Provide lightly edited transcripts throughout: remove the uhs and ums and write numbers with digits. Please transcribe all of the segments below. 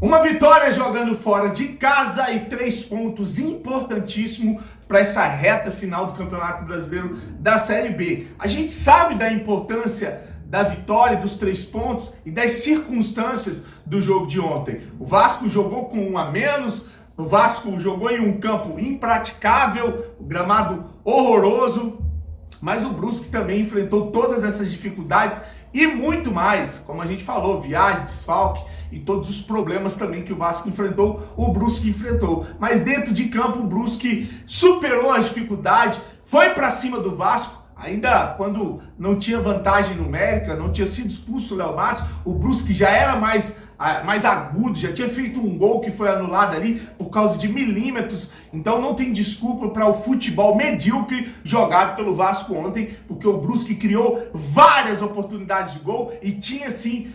Uma vitória jogando fora de casa e 3 pontos importantíssimo para essa reta final do Campeonato Brasileiro da Série B. A gente sabe da importância da vitória, dos 3 pontos e das circunstâncias do jogo de ontem. O Vasco jogou com 1 a menos, o Vasco jogou em um campo impraticável, o gramado horroroso, mas o Brusque também enfrentou todas essas dificuldades e muito mais, como a gente falou, viagem, desfalque e todos os problemas também que o Vasco enfrentou, o Brusque enfrentou. Mas dentro de campo o Brusque superou as dificuldades, foi para cima do Vasco, ainda quando não tinha vantagem numérica, não tinha sido expulso o Léo Matos, o Brusque já era mais agudo, já tinha feito um gol que foi anulado ali por causa de milímetros, então não tem desculpa para o futebol medíocre jogado pelo Vasco ontem, porque o Brusque criou várias oportunidades de gol e tinha sim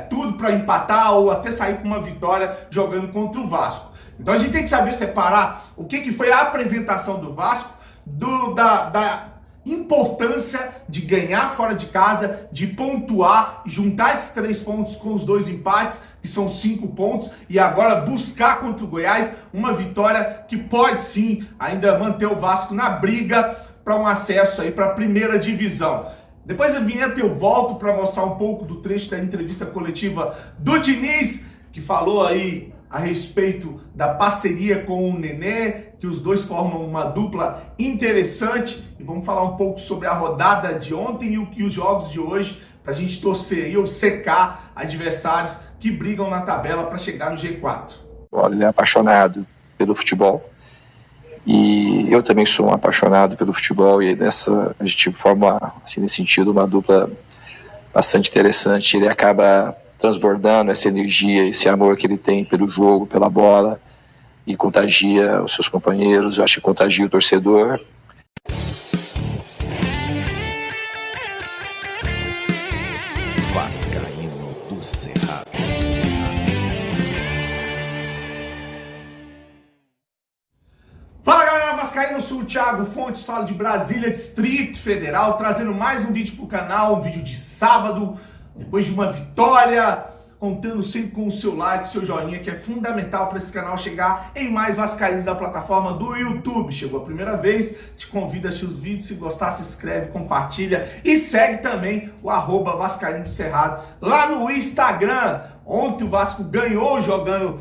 tudo para empatar ou até sair com uma vitória jogando contra o Vasco. Então a gente tem que saber separar o que foi a apresentação do Vasco da importância de ganhar fora de casa, de pontuar, juntar esses 3 pontos com os 2 empates, que são 5 pontos, e agora buscar contra o Goiás uma vitória que pode sim ainda manter o Vasco na briga para um acesso aí para a primeira divisão. Depois da vinheta eu volto para mostrar um pouco do trecho da entrevista coletiva do Diniz, que falou aí a respeito da parceria com o Nenê, que os dois formam uma dupla interessante, e vamos falar um pouco sobre a rodada de ontem e os jogos de hoje, para a gente torcer e ou secar adversários que brigam na tabela para chegar no G4. Ele é apaixonado pelo futebol, e eu também sou um apaixonado pelo futebol, e a gente forma, assim, nesse sentido, uma dupla bastante interessante. Ele acaba transbordando essa energia, esse amor que ele tem pelo jogo, pela bola, e contagia os seus companheiros, eu acho que contagia o torcedor. Vascaíno do Cerrado. Fala galera, Vascaíno, eu sou o Thiago Fontes, falo de Brasília, Distrito Federal, trazendo mais um vídeo pro canal, um vídeo de sábado, depois de uma vitória, contando sempre com o seu like, seu joinha, que é fundamental para esse canal chegar em mais vascaínos da plataforma do YouTube. Chegou a primeira vez, te convido a assistir os vídeos, se gostar, se inscreve, compartilha e segue também o @Vascaíno do Cerrado lá no Instagram. Ontem o Vasco ganhou jogando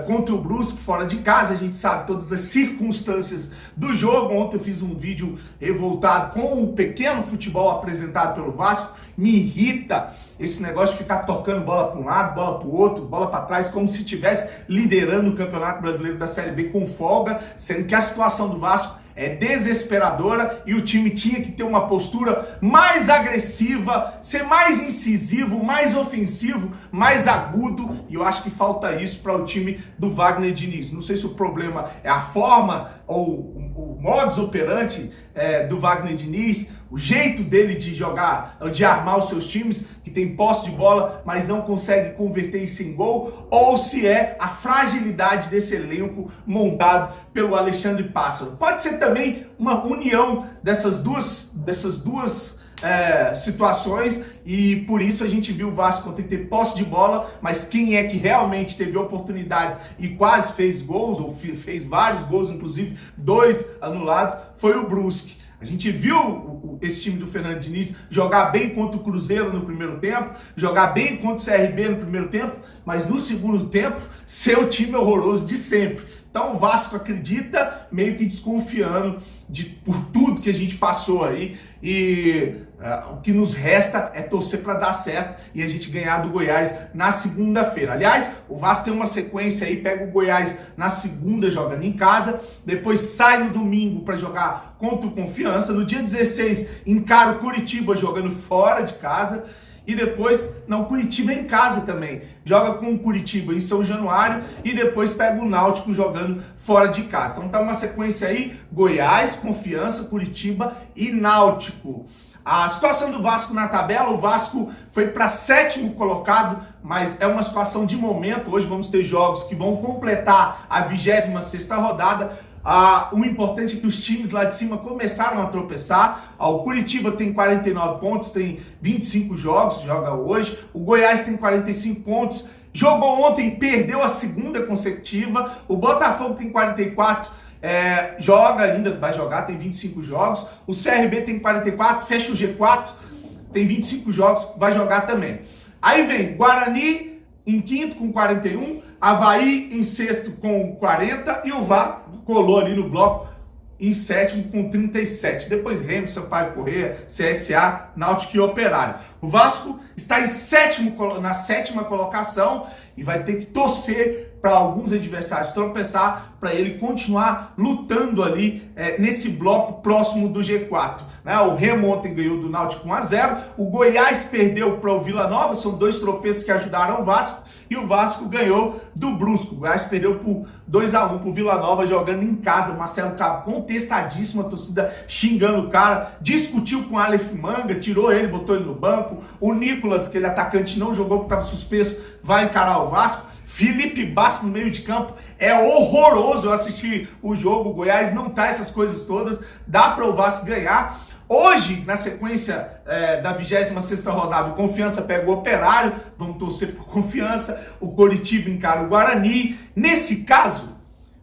contra o Brusque fora de casa, a gente sabe todas as circunstâncias do jogo. Ontem eu fiz um vídeo revoltado com o pequeno futebol apresentado pelo Vasco. Me irrita esse negócio de ficar tocando bola para um lado, bola para o outro, bola para trás, como se estivesse liderando o Campeonato Brasileiro da Série B com folga, sendo que a situação do Vasco é desesperadora e o time tinha que ter uma postura mais agressiva, ser mais incisivo, mais ofensivo, mais agudo, e eu acho que falta isso para o time do Wagner Diniz. Não sei se o problema é a forma ou o modus operandi do Wagner Diniz, o jeito dele de jogar, de armar os seus times, que tem posse de bola, mas não consegue converter isso em gol, ou se é a fragilidade desse elenco montado pelo Alexandre Pássaro. Pode ser também uma união dessas duas situações, e por isso a gente viu o Vasco ter posse de bola, mas quem é que realmente teve oportunidades e quase fez gols, ou fez vários gols, inclusive 2 anulados, foi o Brusque. A gente viu esse time do Fernando Diniz jogar bem contra o Cruzeiro no primeiro tempo, jogar bem contra o CRB no primeiro tempo, mas no segundo tempo, seu time horroroso de sempre. Então o Vasco acredita, meio que desconfiando por tudo que a gente passou aí, e o que nos resta é torcer para dar certo e a gente ganhar do Goiás na segunda-feira. Aliás, o Vasco tem uma sequência aí, pega o Goiás na segunda jogando em casa, depois sai no domingo para jogar contra o Confiança, no dia 16 encara o Curitiba jogando fora de casa, e depois, não, Curitiba em casa também, joga com o Curitiba em São Januário e depois pega o Náutico jogando fora de casa. Então tá uma sequência aí, Goiás, Confiança, Curitiba e Náutico. A situação do Vasco na tabela, o Vasco foi para 7º colocado, mas é uma situação de momento. Hoje vamos ter jogos que vão completar a 26ª rodada. O importante é que os times lá de cima começaram a tropeçar. O Curitiba tem 49 pontos, tem 25 jogos, joga hoje. O Goiás tem 45 pontos Jogou ontem, perdeu a segunda consecutiva. O Botafogo tem 44, joga ainda, vai jogar, tem 25 jogos. O CRB tem 44, fecha o G4, tem 25 jogos, vai jogar também. Aí vem Guarani em quinto com 41, Avaí em sexto com 40 e o Vasco colou ali no bloco em sétimo com 37. Depois Remo, Sampaio Corrêa, CSA, Náutico e Operário. O Vasco está na sétima colocação e vai ter que torcer para alguns adversários tropeçar para ele continuar lutando ali nesse bloco próximo do G4. Né? O Remo ontem ganhou do Náutico 1-0, o Goiás perdeu para o Vila Nova, são dois tropeços que ajudaram o Vasco, e o Vasco ganhou do Brusco. O Goiás perdeu por 2-1 pro Vila Nova, jogando em casa. Marcelo Cabo contestadíssimo, a torcida xingando o cara, discutiu com o Aleph Manga, tirou ele, botou ele no banco. O Nicolas, aquele atacante, não jogou porque estava suspenso, vai encarar o Vasco. Felipe Bastos no meio de campo, é horroroso. Eu assisti o jogo, o Goiás não tá essas coisas todas, dá para o Vasco ganhar. Hoje, na sequência da 26ª rodada, o Confiança pega o Operário, vamos torcer por Confiança, o Coritiba encara o Guarani. Nesse caso,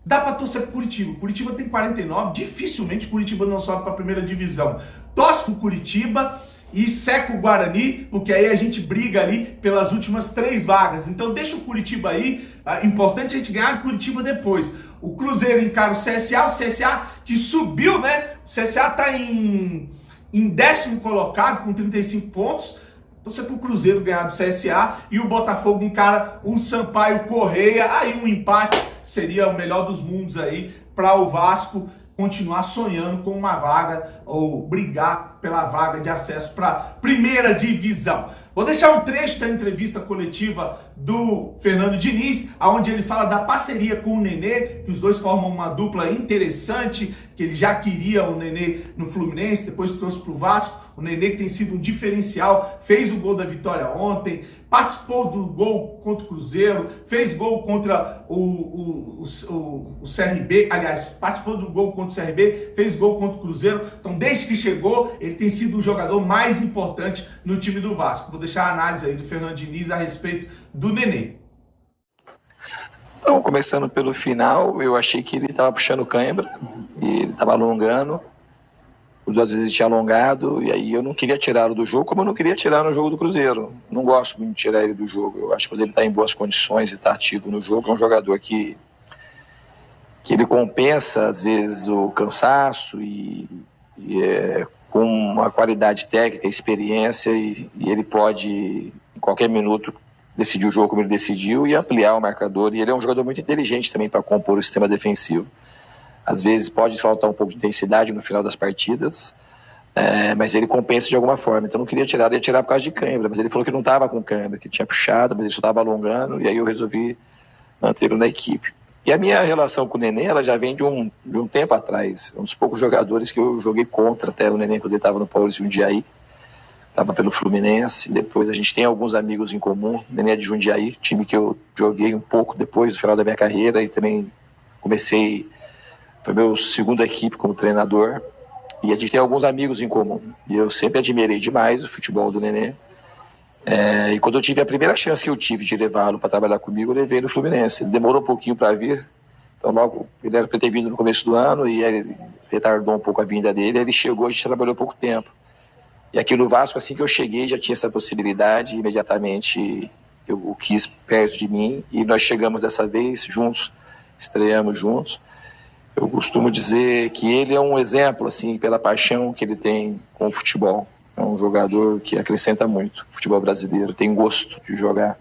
dá para torcer por Curitiba. Curitiba tem 49, dificilmente Curitiba não sobe para a primeira divisão. Torce com Curitiba e seca o Guarani, porque aí a gente briga ali pelas últimas 3 vagas. Então deixa o Curitiba aí, importante a gente ganhar do Curitiba depois. O Cruzeiro encara o CSA que subiu, né? O CSA tá em 10º colocado com 35 pontos. Torcer pro Cruzeiro ganhar do CSA e o Botafogo encara o Sampaio Corrêa. Aí um empate seria o melhor dos mundos aí para o Vasco continuar sonhando com uma vaga ou brigar pela vaga de acesso para primeira divisão. Vou deixar um trecho da entrevista coletiva do Fernando Diniz, onde ele fala da parceria com o Nenê, que os dois formam uma dupla interessante, que ele já queria o Nenê no Fluminense, depois trouxe para o Vasco. O Nenê, que tem sido um diferencial, fez o gol da vitória ontem, participou do gol contra o Cruzeiro, fez gol contra o CRB, aliás, participou do gol contra o CRB, fez gol contra o Cruzeiro. Então, desde que chegou, ele tem sido o jogador mais importante no time do Vasco. Vou deixar a análise aí do Fernando Diniz a respeito do Nenê. Então, começando pelo final, eu achei que ele estava puxando cãibra, e ele estava alongando. Por 2 vezes ele tinha alongado, e aí eu não queria tirá-lo do jogo, como eu não queria tirar no jogo do Cruzeiro. Não gosto muito de tirar ele do jogo. Eu acho que quando ele está em boas condições e está ativo no jogo, é um jogador que ele compensa, às vezes, o cansaço com uma qualidade técnica, experiência, e ele pode, em qualquer minuto, decidir o jogo como ele decidiu e ampliar o marcador. E ele é um jogador muito inteligente também para compor o sistema defensivo. Às vezes pode faltar um pouco de intensidade no final das partidas, mas ele compensa de alguma forma. Então eu não queria tirar, ia tirar por causa de cãibra, mas ele falou que não estava com cãibra, que tinha puxado, mas ele só estava alongando, e aí eu resolvi mantê-lo na equipe. E a minha relação com o Nenê, ela já vem de um tempo atrás. Um dos poucos jogadores que eu joguei contra até o Nenê, quando ele estava no Paulista Jundiaí, estava pelo Fluminense. Depois a gente tem alguns amigos em comum. O Nenê é de Jundiaí, time que eu joguei um pouco depois do final da minha carreira, e também comecei... Foi meu 2ª equipe como treinador, e a gente tem alguns amigos em comum. E eu sempre admirei demais o futebol do Nenê. E quando eu tive a primeira chance que eu tive de levá-lo para trabalhar comigo, eu levei no Fluminense. Ele demorou um pouquinho para vir, então logo ele era para ter vindo no começo do ano, e ele retardou um pouco a vinda dele. Aí ele chegou, a gente trabalhou pouco tempo. E aqui no Vasco, assim que eu cheguei, já tinha essa possibilidade, e imediatamente eu o quis perto de mim, e nós chegamos dessa vez juntos, estreamos juntos. Eu costumo dizer que ele é um exemplo, assim, pela paixão que ele tem com o futebol. É um jogador que acrescenta muito o futebol brasileiro, tem gosto de jogar.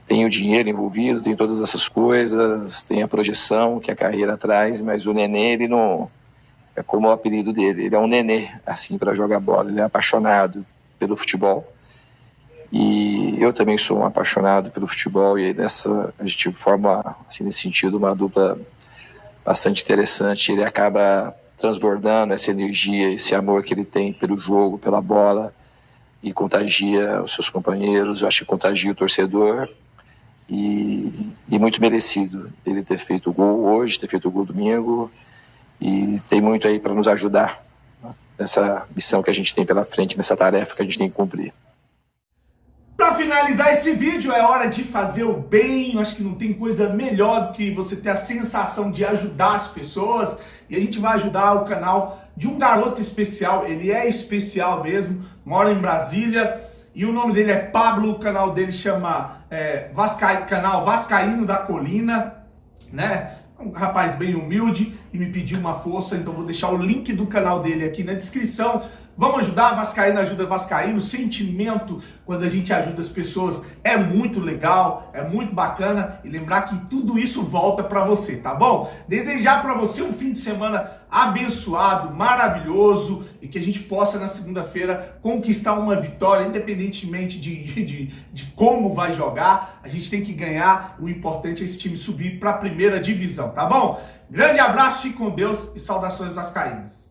Tem o dinheiro envolvido, tem todas essas coisas, tem a projeção que a carreira traz, mas o Nenê, ele não... É como o apelido dele, ele é um nenê, assim, para jogar bola. Ele é apaixonado pelo futebol. E eu também sou um apaixonado pelo futebol, e aí a gente forma, assim, nesse sentido, uma dupla bastante interessante. Ele acaba transbordando essa energia, esse amor que ele tem pelo jogo, pela bola, e contagia os seus companheiros. Eu acho que contagia o torcedor, e muito merecido ele ter feito o gol hoje, ter feito o gol domingo, e tem muito aí para nos ajudar nessa missão que a gente tem pela frente, nessa tarefa que a gente tem que cumprir. Para finalizar esse vídeo, é hora de fazer o bem. Eu acho que não tem coisa melhor do que você ter a sensação de ajudar as pessoas. E a gente vai ajudar o canal de um garoto especial. Ele é especial mesmo, mora em Brasília. E o nome dele é Pablo, o canal dele chama canal Vascaíno da Colina, né? Um rapaz bem humilde e me pediu uma força, então vou deixar o link do canal dele aqui na descrição. Vamos ajudar, Vascaíno ajuda Vascaíno. O sentimento quando a gente ajuda as pessoas é muito legal, é muito bacana. E lembrar que tudo isso volta para você, tá bom? Desejar para você um fim de semana abençoado, maravilhoso, e que a gente possa na segunda-feira conquistar uma vitória, independentemente de como vai jogar. A gente tem que ganhar, o importante é esse time subir para a primeira divisão, tá bom? Grande abraço, fique com Deus e saudações vascaínas.